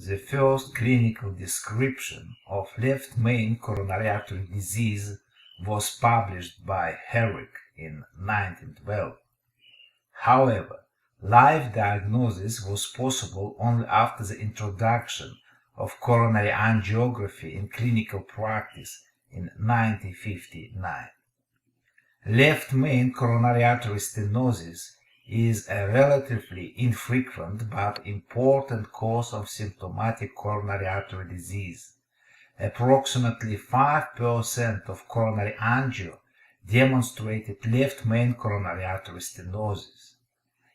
The first clinical description of left main coronary artery disease was published by Herrick in 1912. However, live diagnosis was possible only after the introduction of coronary angiography in clinical practice in 1959. Left main coronary artery stenosis is a relatively infrequent but important cause of symptomatic coronary artery disease. Approximately 5% of coronary angio demonstrated left main coronary artery stenosis.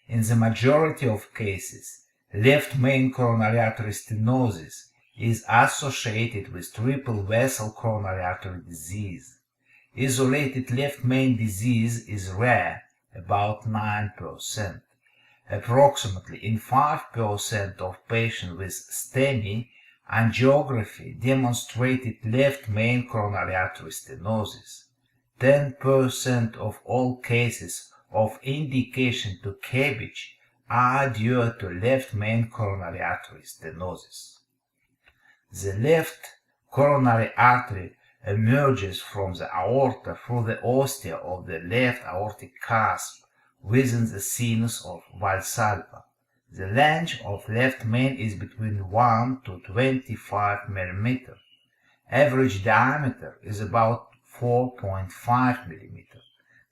In the majority of cases, left main coronary artery stenosis is associated with triple vessel coronary artery disease. Isolated left main disease is rare, about 9%. Approximately in 5% of patients with STEMI, angiography demonstrated left main coronary artery stenosis. 10% of all cases of indication to CABG are due to left main coronary artery stenosis. The left coronary artery emerges from the aorta through the ostia of the left aortic cusp within the sinus of Valsalva. The length of left main is between 1 to 25 mm. Average diameter is about 4.5 mm.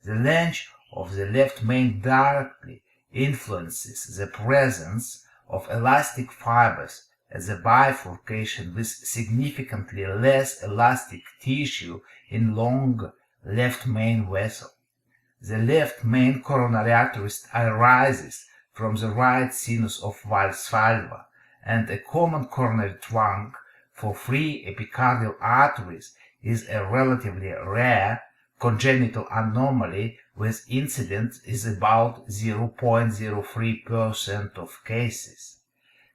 The length of the left main directly influences the presence of elastic fibers at the bifurcation with significantly less elastic tissue in long left main vessel. The left main coronary artery arises from the right sinus of Valsalva, and a common coronary trunk for three epicardial arteries is a relatively rare congenital anomaly with incidence is about 0.03% of cases.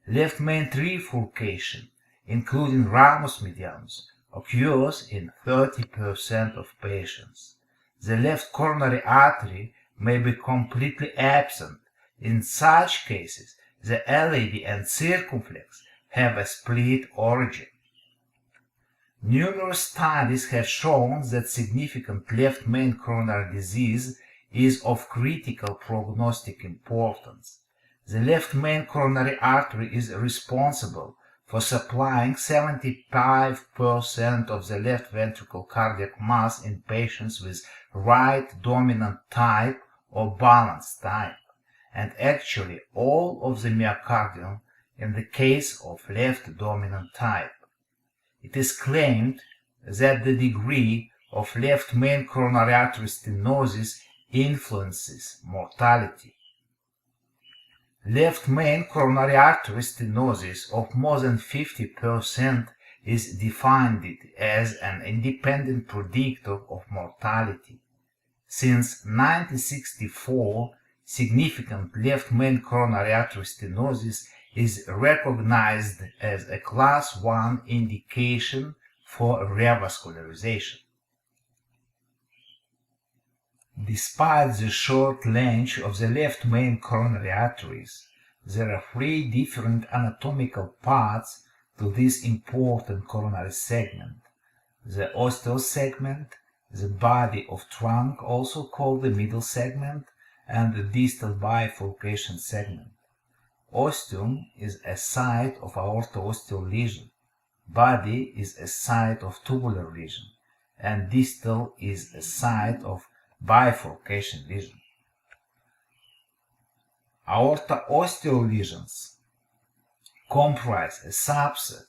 Left main trifurcation, including ramus medianus, occurs in 30% of patients. The left coronary artery may be completely absent. In such cases, the LAD and circumflex have a split origin. Numerous studies have shown that significant left main coronary disease is of critical prognostic importance. The left main coronary artery is responsible for supplying 75% of the left ventricle cardiac mass in patients with right dominant type or balanced type, and actually all of the myocardium in the case of left dominant type. It is claimed that the degree of left main coronary artery stenosis influences mortality. Left main coronary artery stenosis of more than 50% is defined as an independent predictor of mortality. Since 1964, significant left main coronary artery stenosis is recognized as a Class 1 indication for revascularization. Despite the short length of the left main coronary arteries, there are three different anatomical parts to this important coronary segment: the ostial segment, the body of trunk, also called the middle segment, and the distal bifurcation segment. Ostium is a site of aorto-ostial lesion, body is a site of tubular lesion, and distal is a site of bifurcation lesion. Aorto-ostial lesions comprise a subset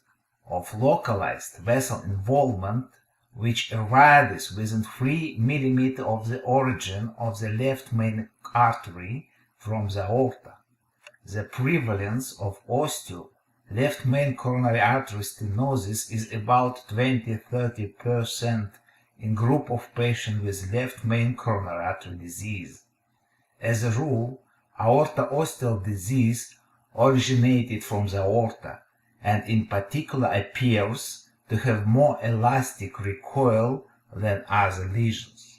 of localized vessel involvement which arises within 3 mm of the origin of the left main artery from the aorta. The prevalence of ostial left main coronary artery stenosis is about 20–30% in group of patients with left main coronary artery disease. As a rule, aorto-ostial disease originated from the aorta and in particular appears to have more elastic recoil than other lesions.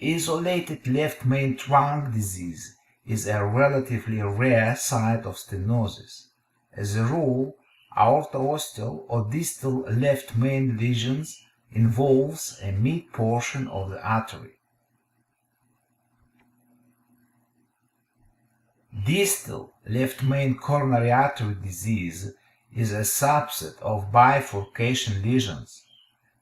Isolated left main trunk disease is a relatively rare site of stenosis. As a rule, aortoostal or distal left main lesions involves a mid portion of the artery. Distal left main coronary artery disease is a subset of bifurcation lesions.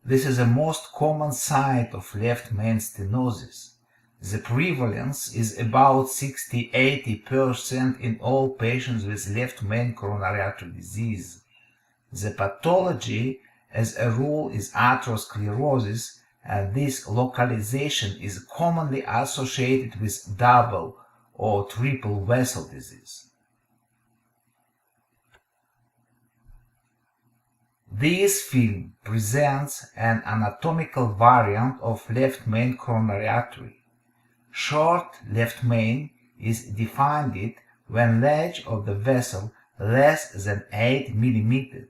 This is the most common site of left main stenosis. The prevalence is about 60–80% in all patients with left main coronary artery disease. The pathology, as a rule, is atherosclerosis, and this localization is commonly associated with double or triple vessel disease. This film presents an anatomical variant of left main coronary artery. Short left main is defined when ledge of the vessel less than 8 mm.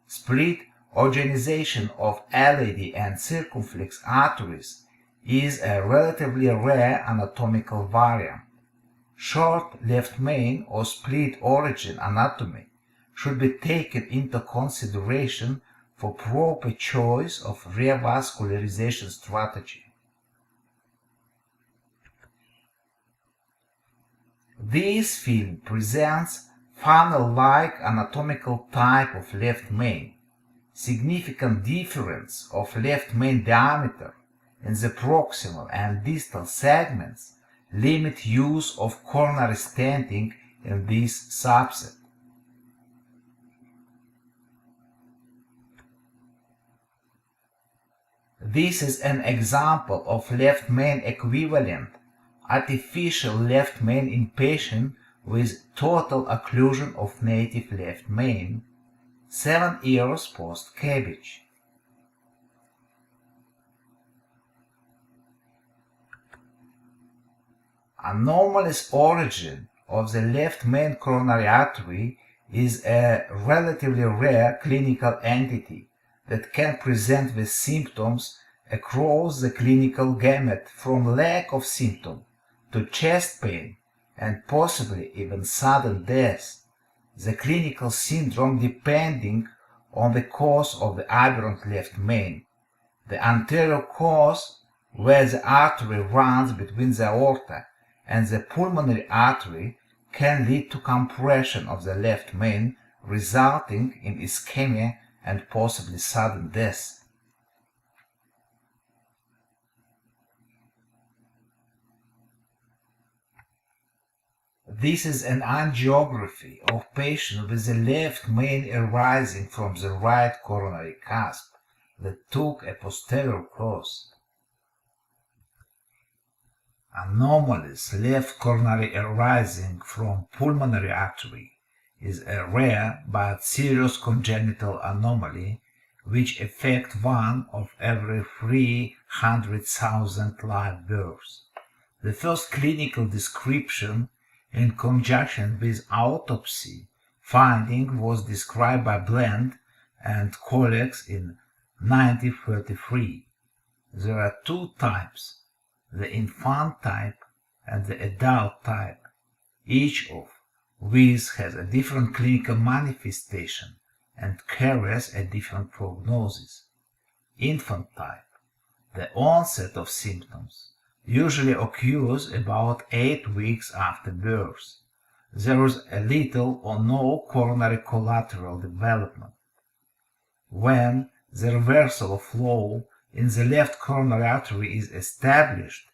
Split organization of LED and circumflex arteries is a relatively rare anatomical variant. Short left main or split origin anatomy should be taken into consideration for proper choice of revascularization strategy. This film presents funnel-like anatomical type of left main. Significant difference of left main diameter in the proximal and distal segments limit use of coronary stenting in this subset. This is an example of left main equivalent, artificial left main in patient with total occlusion of native left main, 7 years post CABG. Anomalous origin of the left main coronary artery is a relatively rare clinical entity that can present with symptoms across the clinical gamut from lack of symptom to chest pain and possibly even sudden death. The clinical syndrome depending on the cause of the aberrant left main. The anterior cause, where the artery runs between the aorta and the pulmonary artery, can lead to compression of the left main, resulting in ischemia and possibly sudden death. This is an angiography of patient with the left main arising from the right coronary cusp that took a posterior course. Anomalous left coronary arising from pulmonary artery is a rare but serious congenital anomaly which affects 1 of every 300,000 live births. The first clinical description in conjunction with autopsy finding was described by Bland and colleagues in 1933. There are 2 types, the infant type and the adult type, each of which has a different clinical manifestation and carries a different prognosis. Infant type, the onset of symptoms usually occurs about 8 weeks after birth. There is a little or no coronary collateral development. When the reversal of flow in the left coronary artery is established,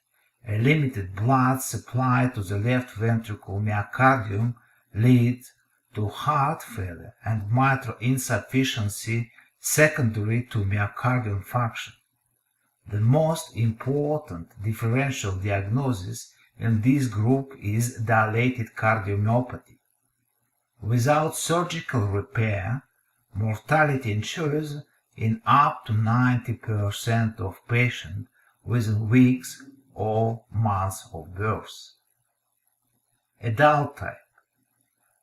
a limited blood supply to the left ventricle myocardium leads to heart failure and mitral insufficiency secondary to myocardial infarction. The most important differential diagnosis in this group is dilated cardiomyopathy. Without surgical repair, mortality ensures in up to 90% of patients within weeks or months of birth. Adult type.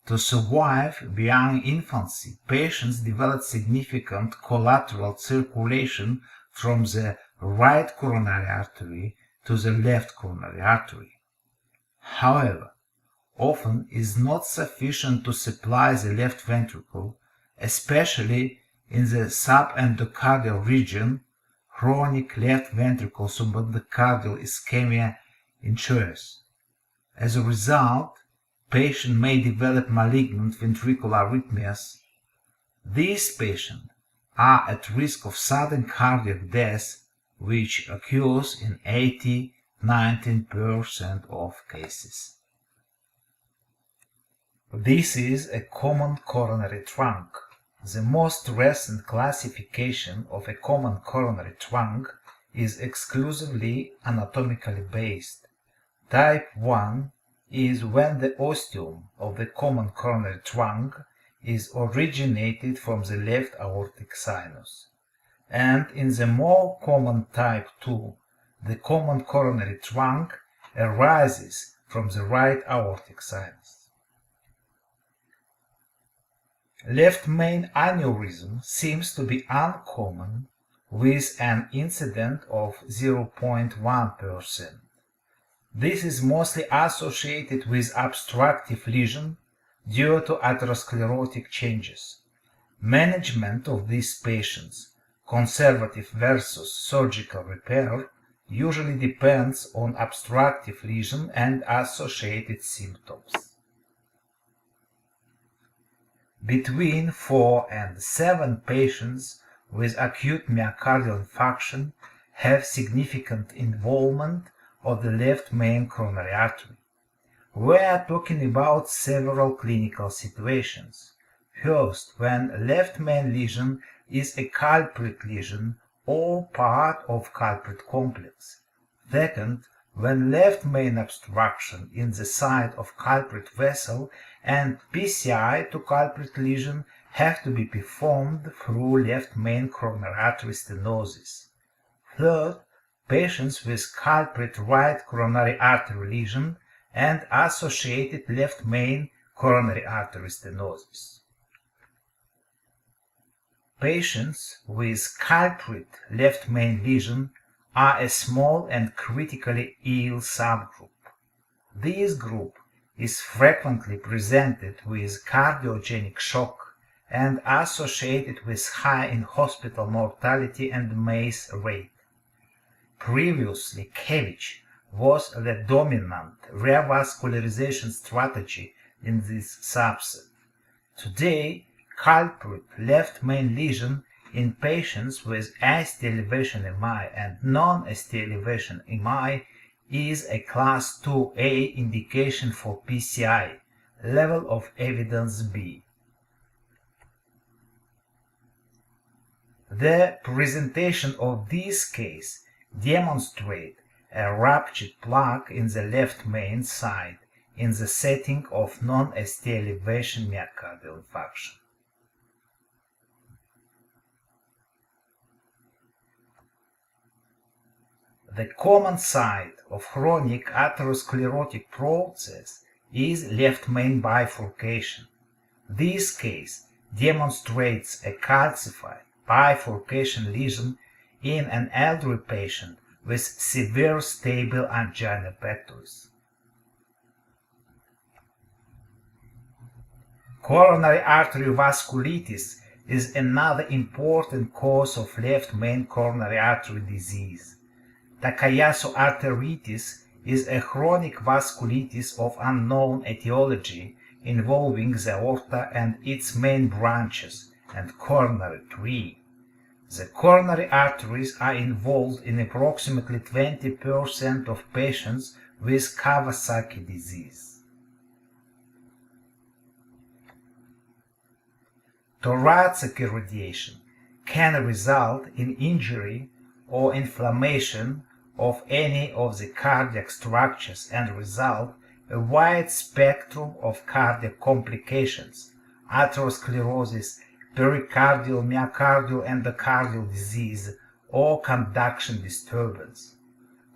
To survive beyond infancy, patients develop significant collateral circulation from the right coronary artery to the left coronary artery. However, often is not sufficient to supply the left ventricle, especially in the subendocardial region. Chronic left ventricle subendocardial ischemia ensures. As a result, patient may develop malignant ventricular arrhythmias. These patients are at risk of sudden cardiac death, which occurs in 80–90% of cases. This is a common coronary trunk. The most recent classification of a common coronary trunk is exclusively anatomically based. Type 1 is when the ostium of the common coronary trunk is originated from the left aortic sinus, and in the more common type 2, the common coronary trunk arises from the right aortic sinus. Left main aneurysm seems to be uncommon, with an incidence of 0.1%. This is mostly associated with obstructive lesion due to atherosclerotic changes. Management of these patients, conservative versus surgical repair, usually depends on obstructive lesion and associated symptoms. Between 4 and 7 patients with acute myocardial infarction have significant involvement of the left main coronary artery. We are talking about several clinical situations. First, when left main lesion is a culprit lesion or part of culprit complex. Second, when left main obstruction in the site of culprit vessel and PCI to culprit lesion have to be performed through left main coronary artery stenosis. Third, patients with culprit right coronary artery lesion and associated left main coronary artery stenosis. Patients with culprit left main lesion are a small and critically ill subgroup. This group is frequently presented with cardiogenic shock and associated with high in-hospital mortality and MACE rate. Previously, CABG was the dominant revascularization strategy in this subset. Today, culprit left main lesion in patients with ST elevation MI and non-ST elevation MI is a class 2A indication for PCI, level of evidence B. The presentation of this case demonstrates a ruptured plaque in the left main side in the setting of non-ST elevation myocardial infarction. The common site of chronic atherosclerotic process is left main bifurcation. This case demonstrates a calcified bifurcation lesion in an elderly patient with severe stable angina pectoris. Coronary artery vasculitis is another important cause of left main coronary artery disease. Takayasu arteritis is a chronic vasculitis of unknown etiology involving the aorta and its main branches and coronary tree. The coronary arteries are involved in approximately 20% of patients with Kawasaki disease. Thoracic irradiation can result in injury or inflammation of any of the cardiac structures and result a wide spectrum of cardiac complications, atherosclerosis, pericardial, myocardial, endocardial disease, or conduction disturbance.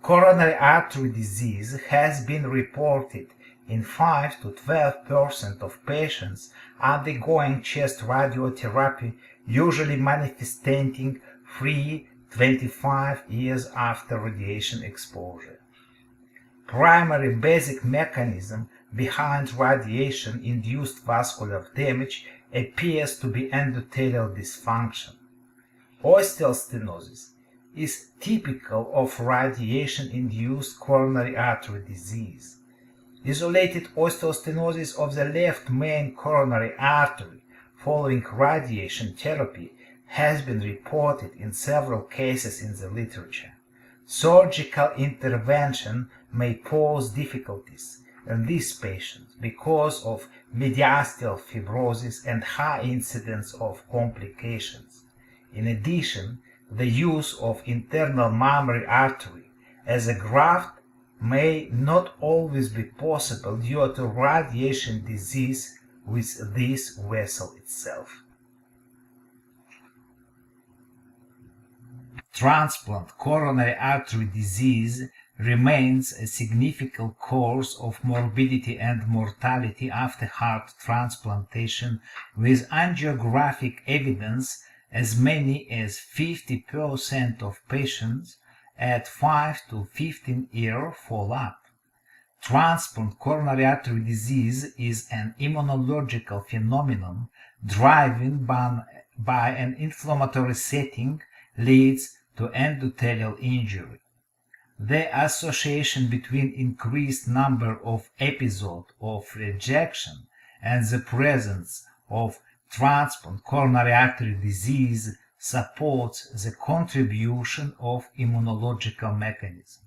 Coronary artery disease has been reported in 5 to 12% of patients undergoing chest radiotherapy, usually manifesting 3–25 years after radiation exposure. Primary basic mechanism behind radiation-induced vascular damage appears to be endothelial dysfunction. Osteostenosis is typical of radiation-induced coronary artery disease. Isolated osteostenosis of the left main coronary artery following radiation therapy has been reported in several cases in the literature. Surgical intervention may pose difficulties in these patients because of mediastinal fibrosis and high incidence of complications. In addition, the use of internal mammary artery as a graft may not always be possible due to radiation disease with this vessel itself. Transplant coronary artery disease remains a significant cause of morbidity and mortality after heart transplantation, with angiographic evidence as many as 50% of patients at 5 to 15-year follow-up. Transplant coronary artery disease is an immunological phenomenon driven by an inflammatory setting leads to endothelial injury. The association between increased number of episodes of rejection and the presence of transplant coronary artery disease supports the contribution of immunological mechanisms.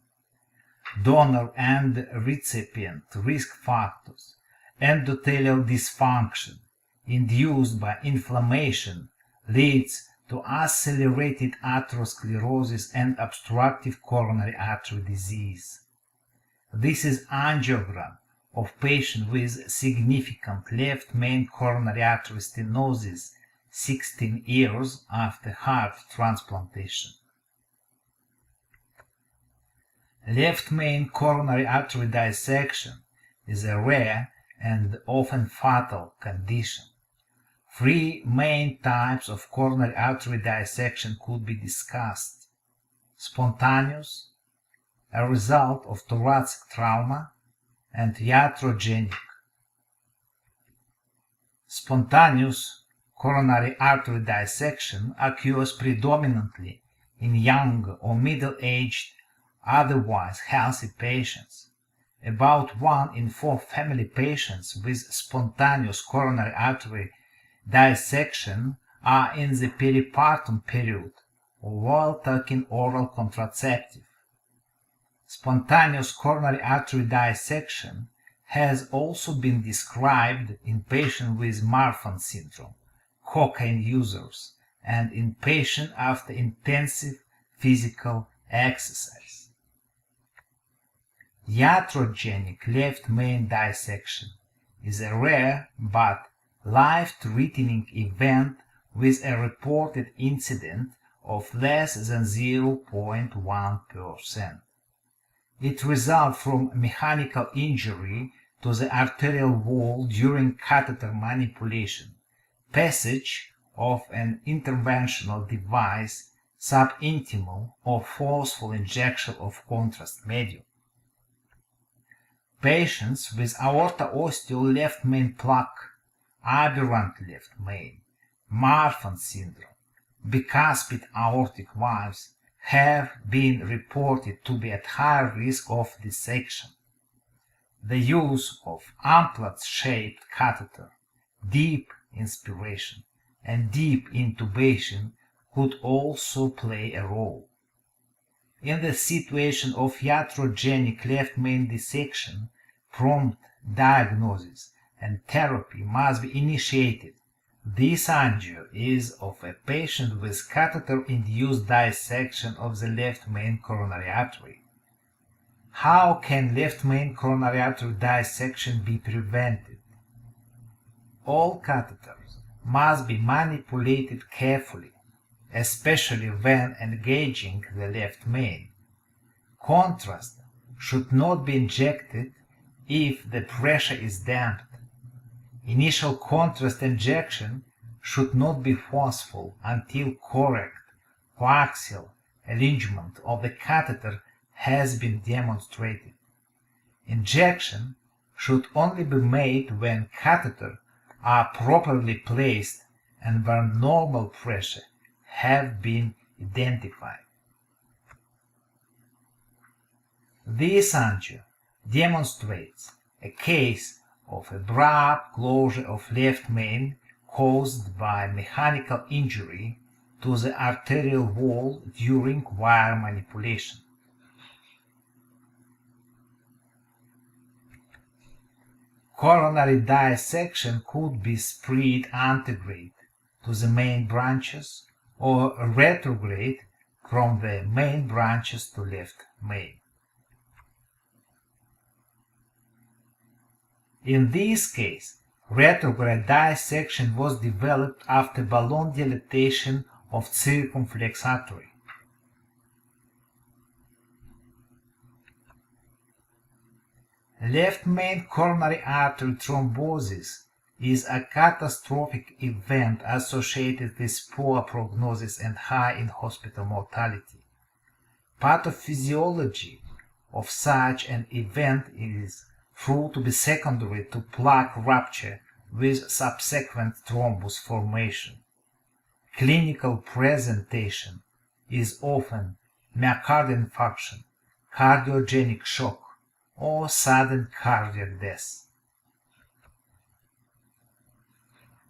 Donor and recipient risk factors, endothelial dysfunction induced by inflammation leads to accelerated atherosclerosis and obstructive coronary artery disease. This is angiogram of patient with significant left main coronary artery stenosis 16 years after heart transplantation. Left main coronary artery dissection is a rare and often fatal condition. Three main types of coronary artery dissection could be discussed: spontaneous, a result of thoracic trauma, and iatrogenic. Spontaneous coronary artery dissection occurs predominantly in young or middle-aged, otherwise healthy patients. About 1 in 4 family patients with spontaneous coronary artery dissection are in the peripartum period or while taking oral contraceptive. Spontaneous coronary artery dissection has also been described in patients with Marfan syndrome, cocaine users, and in patients after intensive physical exercise. Iatrogenic left main dissection is a rare but life-threatening event with a reported incidence of less than 0.1%. It results from mechanical injury to the arterial wall during catheter manipulation, passage of an interventional device, subintimal or forceful injection of contrast medium. Patients with aorta-osteo left main plaque, aberrant left main, Marfan syndrome, bicuspid aortic valves have been reported to be at higher risk of dissection. The use of amplathe-shaped catheter, deep inspiration, and deep intubation could also play a role. In the situation of iatrogenic left main dissection, prompt diagnosis and therapy must be initiated. This angio is of a patient with catheter-induced dissection of the left main coronary artery. How can left main coronary artery dissection be prevented? All catheters must be manipulated carefully, especially when engaging the left main. Contrast should not be injected if the pressure is damped. Initial contrast injection should not be forceful until correct coaxial alignment of the catheter has been demonstrated. Injection should only be made when catheters are properly placed and where normal pressure have been identified. This angio demonstrates a case of abrupt closure of left main caused by mechanical injury to the arterial wall during wire manipulation. Coronary dissection could be spread antegrade to the main branches or retrograde from the main branches to left main. In this case, retrograde dissection was developed after balloon dilatation of circumflex artery. Left main coronary artery thrombosis is a catastrophic event associated with poor prognosis and high in-hospital mortality. Pathophysiology of such an event is thought to be secondary to plaque rupture with subsequent thrombus formation. Clinical presentation is often myocardial infarction, cardiogenic shock, or sudden cardiac death.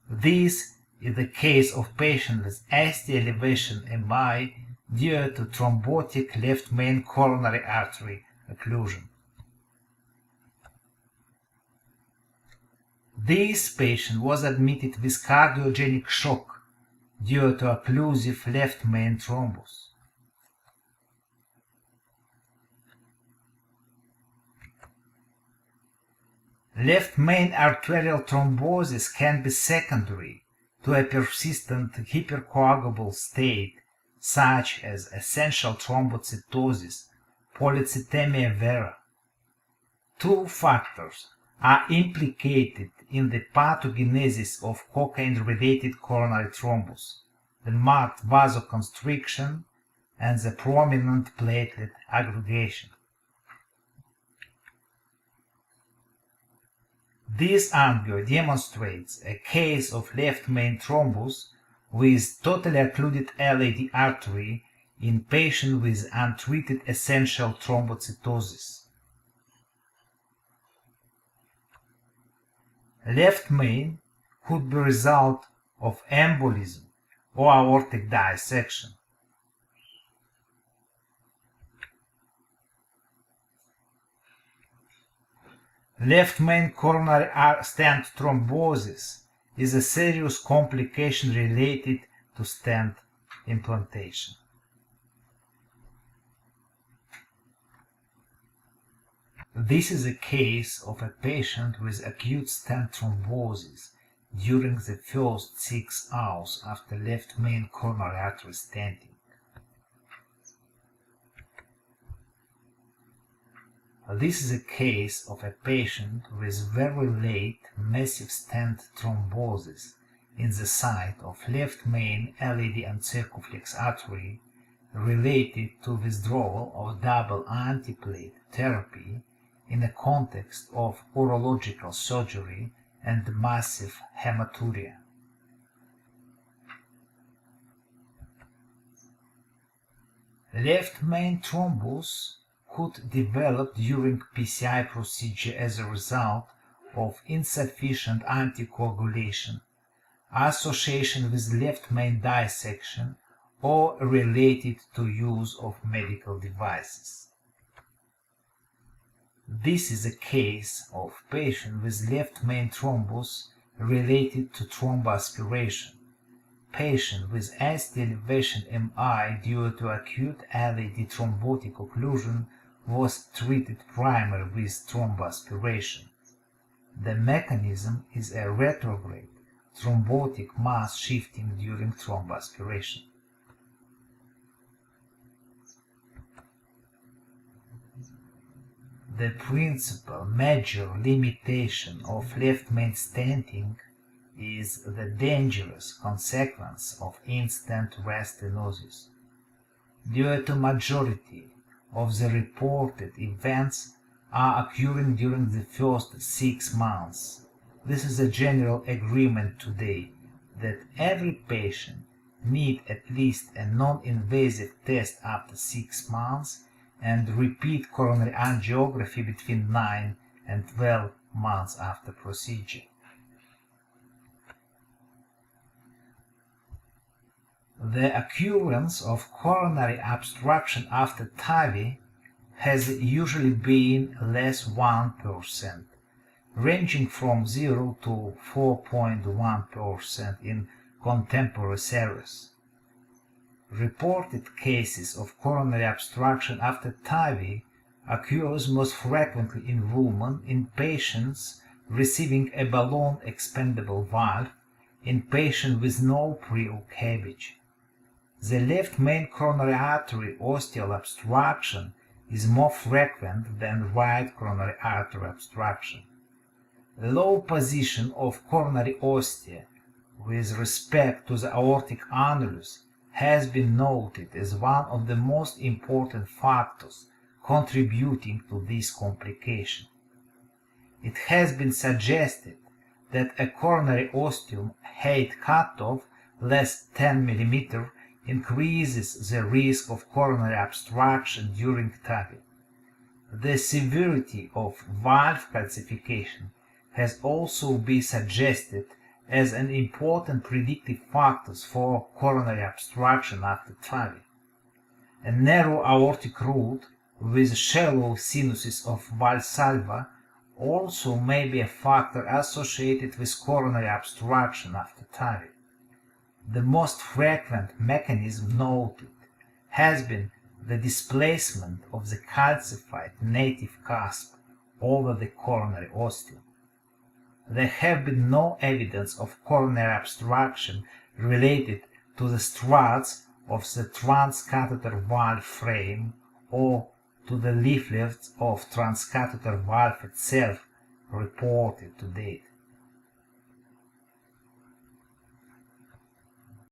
This is the case of patients with ST elevation MI due to thrombotic left main coronary artery occlusion. This patient was admitted with cardiogenic shock due to occlusive left main thrombus. Left main arterial thrombosis can be secondary to a persistent hypercoagulable state such as essential thrombocytosis, polycythemia vera. Two factors are implicated in the pathogenesis of cocaine-related coronary thrombus: the marked vasoconstriction and the prominent platelet aggregation. This angio demonstrates a case of left main thrombus with totally occluded LAD artery in patient with untreated essential thrombocytosis. Left main could be result of embolism or aortic dissection. Left main coronary stent thrombosis is a serious complication related to stent implantation. This is a case of a patient with acute stent thrombosis during the first 6 hours after left main coronary artery stenting. This is a case of a patient with very late massive stent thrombosis in the site of left main LAD and circumflex artery related to withdrawal of double antiplate therapy in the context of urological surgery and massive hematuria. Left main thrombus could develop during PCI procedure as a result of insufficient anticoagulation, association with left main dissection, or related to use of medical devices. This is a case of patient with left main thrombus related to thromboaspiration. Patient with ST elevation MI due to acute LAD thrombotic occlusion was treated primarily with thromboaspiration. The mechanism is a retrograde thrombotic mass shifting during thromboaspiration. The principal major limitation of left main stenting is the dangerous consequence of in-stent stenosis. Due to majority of the reported events, are occurring during the first 6 months. This is a general agreement today that every patient needs at least a non-invasive test after 6 months and repeat coronary angiography between 9 and 12 months after procedure. The occurrence of coronary obstruction after TAVE has usually been less 1%, ranging from 0 to 4.1% in contemporary series. Reported cases of coronary obstruction after TAVE occurs most frequently in women, in patients receiving a balloon expandable valve, in patients with no prior CABG. The left main coronary artery ostial obstruction is more frequent than right coronary artery obstruction. The low position of coronary ostia with respect to the aortic annulus has been noted as one of the most important factors contributing to this complication. It has been suggested that a coronary ostium height cutoff less 10 mm increases the risk of coronary obstruction during TAVE. The severity of valve calcification has also been suggested as an important predictive factor for coronary obstruction after TAVE. A narrow aortic root with shallow sinuses of Valsalva also may be a factor associated with coronary obstruction after TAVE. The most frequent mechanism noted has been the displacement of the calcified native cusp over the coronary ostium. There have been no evidence of coronary obstruction related to the struts of the transcatheter valve frame or to the leaflets of transcatheter valve itself reported to date.